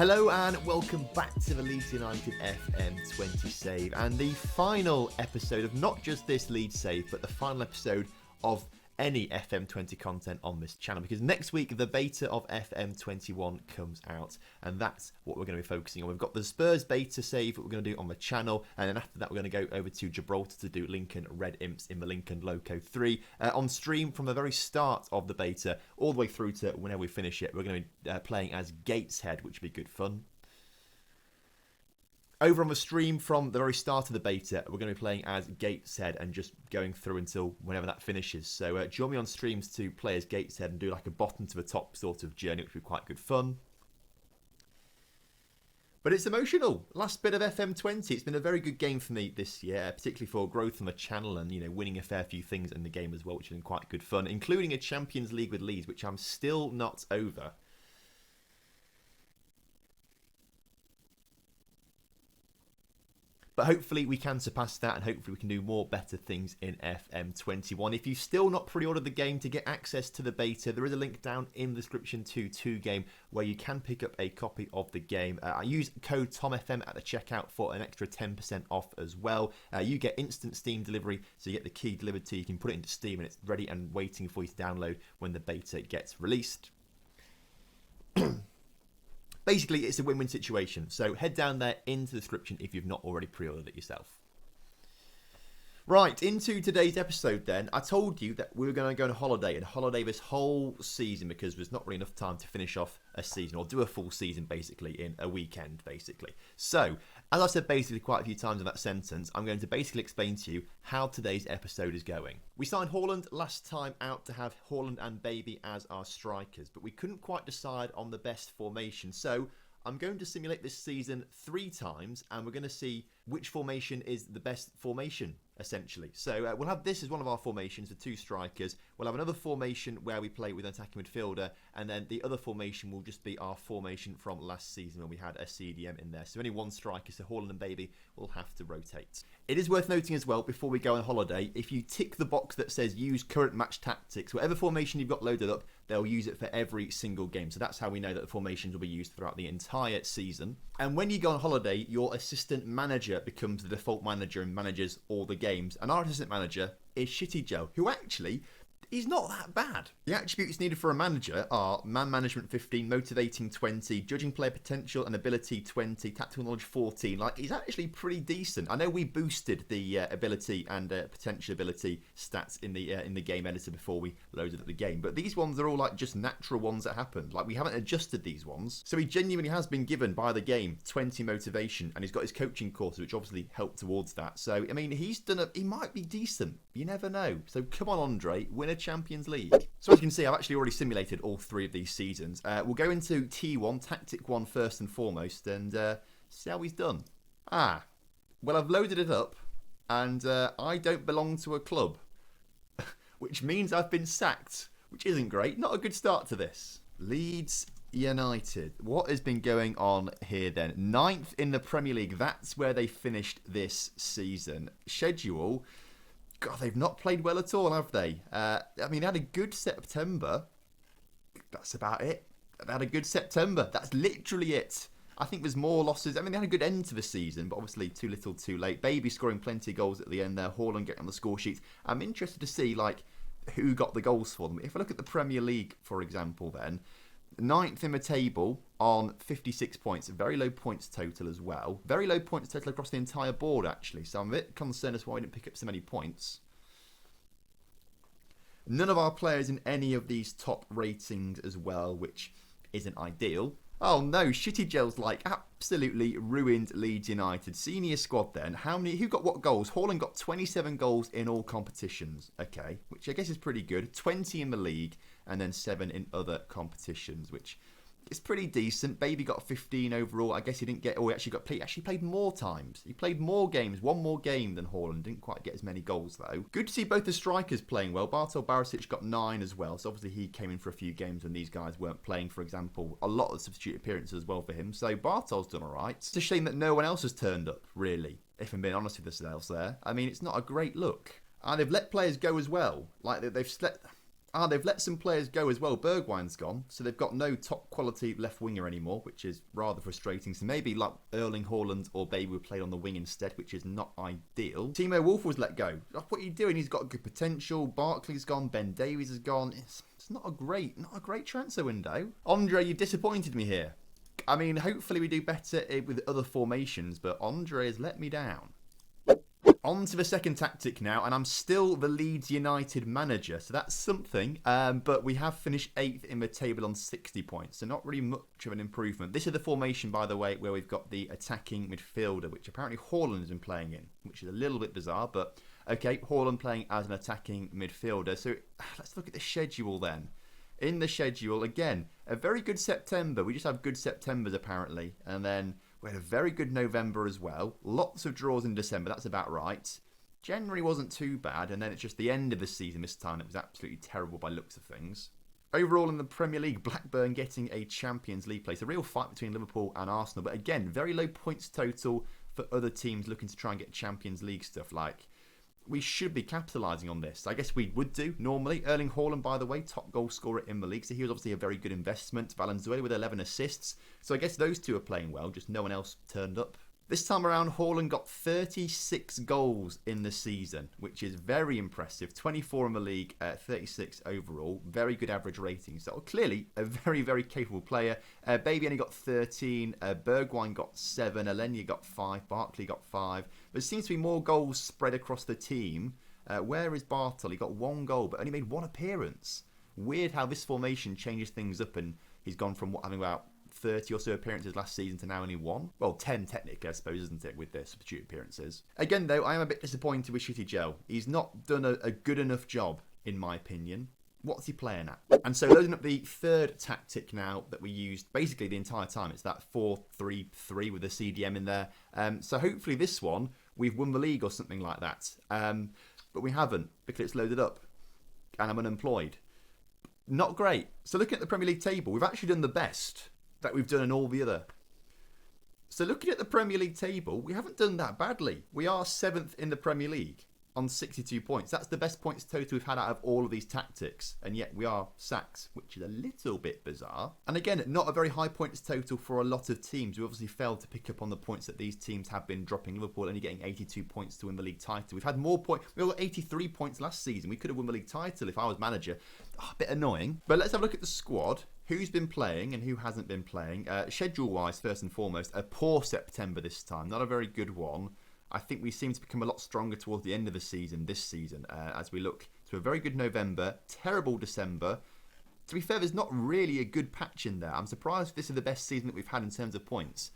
Hello and welcome back to the Leeds United FM20 save and the final episode of not just this Leeds save but the final episode of any FM20 content on this channel, because next week the beta of FM21 comes out and that's what we're going to be focusing on. We've got the Spurs beta save that we're going to do on the channel, and then after that we're going to go over to Gibraltar to do Lincoln Red Imps in the Lincoln Loco 3 on stream from the very start of the beta all the way through to whenever we finish it. We're going to be playing as Gateshead, which would be good fun. Over on the stream from the very start of the beta, we're going to be playing as Gateshead and just going through until whenever that finishes. So join me on streams to play as Gateshead and do like a bottom to the top sort of journey, which would be quite good fun. But it's emotional. Last bit of FM20. It's been a very good game for me this year, particularly for growth on the channel and, you know, winning a fair few things in the game as well, which has been quite good fun, including a Champions League with Leeds, which I'm still not over. But hopefully we can surpass that, and hopefully we can do more better things in FM21. If you've still not pre-ordered the game, to get access to the beta, there is a link down in the description to 2Game where you can pick up a copy of the game. I use code TomFM at the checkout for an extra 10% off as well. You get instant Steam delivery, so you get the key delivered to you. You can put it into Steam and it's ready and waiting for you to download when the beta gets released. Basically, it's a win-win situation, so head down there into the description if you've not already pre-ordered it yourself. Right, into today's episode then. I told you that we were going to go on holiday this whole season because there's not really enough time to finish off a season or do a full season basically in a weekend basically. So, as I said basically quite a few times in that sentence, I'm going to basically explain to you how today's episode is going. We signed Haaland last time out to have Haaland and Baby as our strikers, but we couldn't quite decide on the best formation. So, I'm going to simulate this season 3 times and we're going to see which formation is the best formation, essentially. So we'll have this as one of our formations with 2 strikers. We'll have another formation where we play with an attacking midfielder, and then the other formation will just be our formation from last season when we had a CDM in there. So only 1 striker, so Haaland and Baby will have to rotate. It is worth noting as well, before we go on holiday, if you tick the box that says use current match tactics, whatever formation you've got loaded up, they'll use it for every single game. So that's how we know that the formations will be used throughout the entire season. And when you go on holiday, your assistant manager becomes the default manager and manages all the games. And our assistant manager is Shitty Joe, who actually is not that bad. The attributes needed for a manager are man management 15, motivating 20, judging player potential and ability 20, tactical knowledge 14. Like, he's actually pretty decent. I know we boosted the ability and potential ability stats in the game editor before we loaded up the game, but these ones are all like just natural ones that happened. Like, we haven't adjusted these ones. So he genuinely has been given by the game 20 motivation, and he's got his coaching courses, which obviously helped towards that. So, I mean, he might be decent. You never know. So come on, Andre, win a Champions League. So as you can see, I've actually already simulated all 3 of these seasons. We'll go into T1, Tactic 1 first and foremost, and see how he's done. Well, I've loaded it up, and I don't belong to a club, which means I've been sacked, which isn't great. Not a good start to this. Leeds United. What has been going on here then? 9th in the Premier League. That's where they finished this season. Schedule. God, they've not played well at all, have they? I mean, they had a good September. That's about it. They had a good September. That's literally it. I think there's more losses. I mean, they had a good end to the season, but obviously too little, too late. Baby scoring plenty of goals at the end there. Haaland getting on the score sheet. I'm interested to see, like, who got the goals for them. If I look at the Premier League, for example, then, 9th in the table on 56 points. Very low points total as well. Very low points total across the entire board, actually. So I'm a bit concerned as to why we didn't pick up so many points. None of our players in any of these top ratings as well, which isn't ideal. Oh no, Shitty Gel's like absolutely ruined Leeds United. Senior squad then. Who got what goals? Haaland got 27 goals in all competitions. Okay, which I guess is pretty good. 20 in the league and then 7 in other competitions, which is pretty decent. Baby got 15 overall. I guess he didn't get... Oh, he actually played more times. He played more games, 1 more game than Haaland. Didn't quite get as many goals, though. Good to see both the strikers playing well. Bartol Barisic got 9 as well. So, obviously, he came in for a few games when these guys weren't playing, for example. A lot of substitute appearances as well for him. So, Bartol's done all right. It's a shame that no one else has turned up, really, if I'm being honest with yourselves there. I mean, it's not a great look. And they've let players go as well. Like, they've slept... They've let some players go as well. Bergwijn's gone, so they've got no top quality left winger anymore, which is rather frustrating. So maybe like Erling Haaland or Baby would play on the wing instead, which is not ideal. Timo Wolff was let go. What are you doing? He's got good potential. Barkley's gone. Ben Davies has gone. It's not a great transfer window. Andre, you've disappointed me here. I mean, hopefully we do better with other formations, but Andre has let me down. On to the second tactic now, and I'm still the Leeds United manager, so that's something. But we have finished 8th in the table on 60 points, so not really much of an improvement. This is the formation, by the way, where we've got the attacking midfielder, which apparently Haaland has been playing in, which is a little bit bizarre, but okay, Haaland playing as an attacking midfielder. So let's look at the schedule then. In the schedule, again, a very good September. We just have good Septembers, apparently, and then we had a very good November as well. Lots of draws in December, that's about right. January wasn't too bad, and then it's just the end of the season this time. It was absolutely terrible by looks of things. Overall in the Premier League, Blackburn getting a Champions League place. A real fight between Liverpool and Arsenal, but again, very low points total for other teams looking to try and get Champions League stuff. Like, we should be capitalising on this. I guess we would do normally. Erling Haaland, by the way, top goal scorer in the league. So he was obviously a very good investment. Valenzuela with 11 assists. So I guess those two are playing well. Just no one else turned up. This time around, Haaland got 36 goals in the season, which is very impressive. 24 in the league, 36 overall. Very good average rating. So clearly a very, very capable player. Baby only got 13. Bergwijn got 7. Alenya got 5. Barkley got 5. There seems to be more goals spread across the team. Where is Bartel? He got 1 goal, but only made 1 appearance. Weird how this formation changes things up, and he's gone from having about 30 or so appearances last season to now only 1. Well, 10 technically, I suppose, isn't it, with their substitute appearances. Again, though, I am a bit disappointed with Shitty Gel. He's not done a good enough job, in my opinion. What's he playing at? And so loading up the third tactic now that we used basically the entire time. It's that 4-3-3 with the CDM in there. So hopefully this one, we've won the league or something like that. But we haven't, because it's loaded up. And I'm unemployed. Not great. So looking at the Premier League table, we've actually done the best that we've done in all the other. So looking at the Premier League table, we haven't done that badly. We are 7th in the Premier League on 62 points. That's the best points total we've had out of all of these tactics. And yet we are sacked, which is a little bit bizarre. And again, not a very high points total for a lot of teams. We obviously failed to pick up on the points that these teams have been dropping. Liverpool only getting 82 points to win the league title. We've had more points. We got 83 points last season. We could have won the league title if I was manager. A bit annoying. But let's have a look at the squad. Who's been playing and who hasn't been playing. Schedule-wise, first and foremost, a poor September this time. Not a very good one. I think we seem to become a lot stronger towards the end of the season, this season, as we look to a very good November, terrible December. To be fair, there's not really a good patch in there. I'm surprised if this is the best season that we've had in terms of points.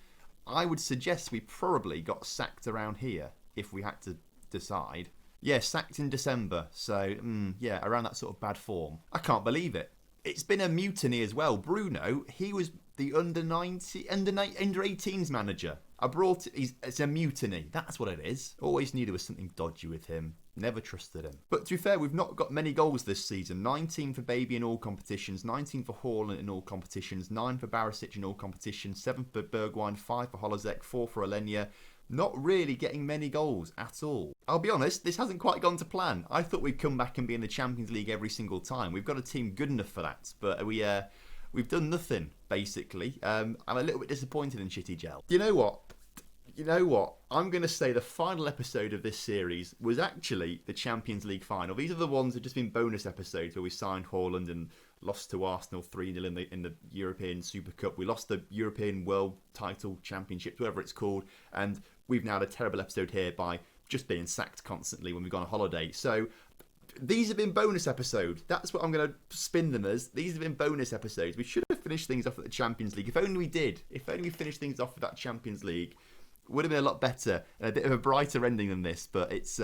I would suggest we probably got sacked around here, if we had to decide. Yeah, sacked in December, so, yeah, around that sort of bad form. I can't believe it. It's been a mutiny as well. Bruno, he was the under 18s manager. It's a mutiny. That's what it is. Always knew there was something dodgy with him. Never trusted him. But to be fair, we've not got many goals this season. 19 for Baby in all competitions, 19 for Haaland in all competitions, 9 for Barisic in all competitions, 7 for Bergwijn, 5 for Holozek, 4 for Alenya. Not really getting many goals at all. I'll be honest, this hasn't quite gone to plan. I thought we'd come back and be in the Champions League every single time. We've got a team good enough for that, but we've done nothing, basically. I'm a little bit disappointed in Shitty Gel. You know what? I'm going to say the final episode of this series was actually the Champions League final. These are the ones that have just been bonus episodes where we signed Haaland and lost to Arsenal 3-0 in the European Super Cup. We lost the European World Title Championship, whatever it's called, and we've now had a terrible episode here by just being sacked constantly when we've gone on holiday. So these have been bonus episodes. That's what I'm going to spin them as. These have been bonus episodes. We should have finished things off at the Champions League. If only we did. If only we finished things off with that Champions League. Would have been a lot better and a bit of a brighter ending than this, but it's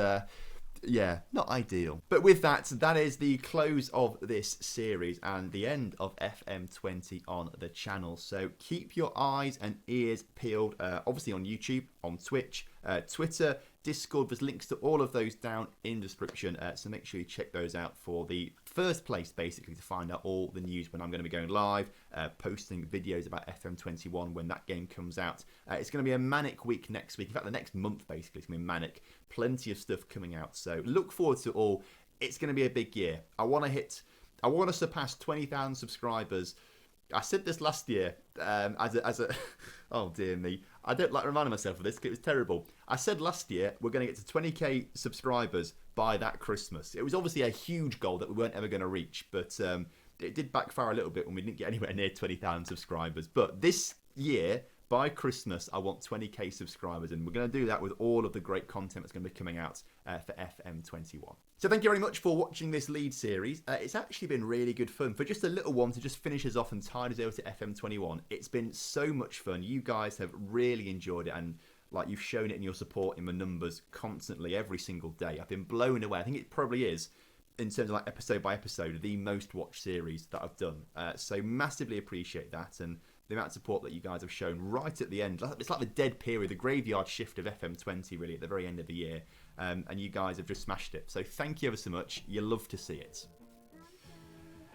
yeah, not ideal. But with that, that is the close of this series and the end of FM20 on the channel. So keep your eyes and ears peeled, obviously on YouTube, on Twitch, Twitter, Discord. There's links to all of those down in the description, so make sure you check those out for the first place, basically, to find out all the news when I'm going to be going live, posting videos about FM21 when that game comes out. It's going to be a manic week next week. In fact, the next month, basically, is going to be manic. Plenty of stuff coming out, so look forward to it all. It's going to be a big year. I want to hit I want to surpass 20,000 subscribers. I said this last year as a oh dear me, I don't like reminding myself of this because it was terrible. I said last year we're going to get to 20k subscribers by that Christmas. It was obviously a huge goal that we weren't ever going to reach, but it did backfire a little bit when we didn't get anywhere near 20,000 subscribers. But this year, by Christmas, I want 20k subscribers, and we're going to do that with all of the great content that's going to be coming out for FM21. So thank you very much for watching this Leeds series. It's actually been really good fun. For just a little one to just finish us off and tide us over to FM21, it's been so much fun. You guys have really enjoyed it, and like you've shown it in your support in my numbers constantly every single day. I've been blown away. I think it probably is, in terms of like episode by episode, the most watched series that I've done. So massively appreciate that, and the amount of support that you guys have shown right at the end. It's like the dead period, the graveyard shift of FM20 really at the very end of the year. And you guys have just smashed it. So thank you ever so much. You love to see it.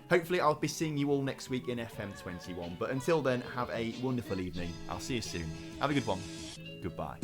Hopefully I'll be seeing you all next week in FM21. But until then, have a wonderful evening. I'll see you soon. Have a good one. Goodbye.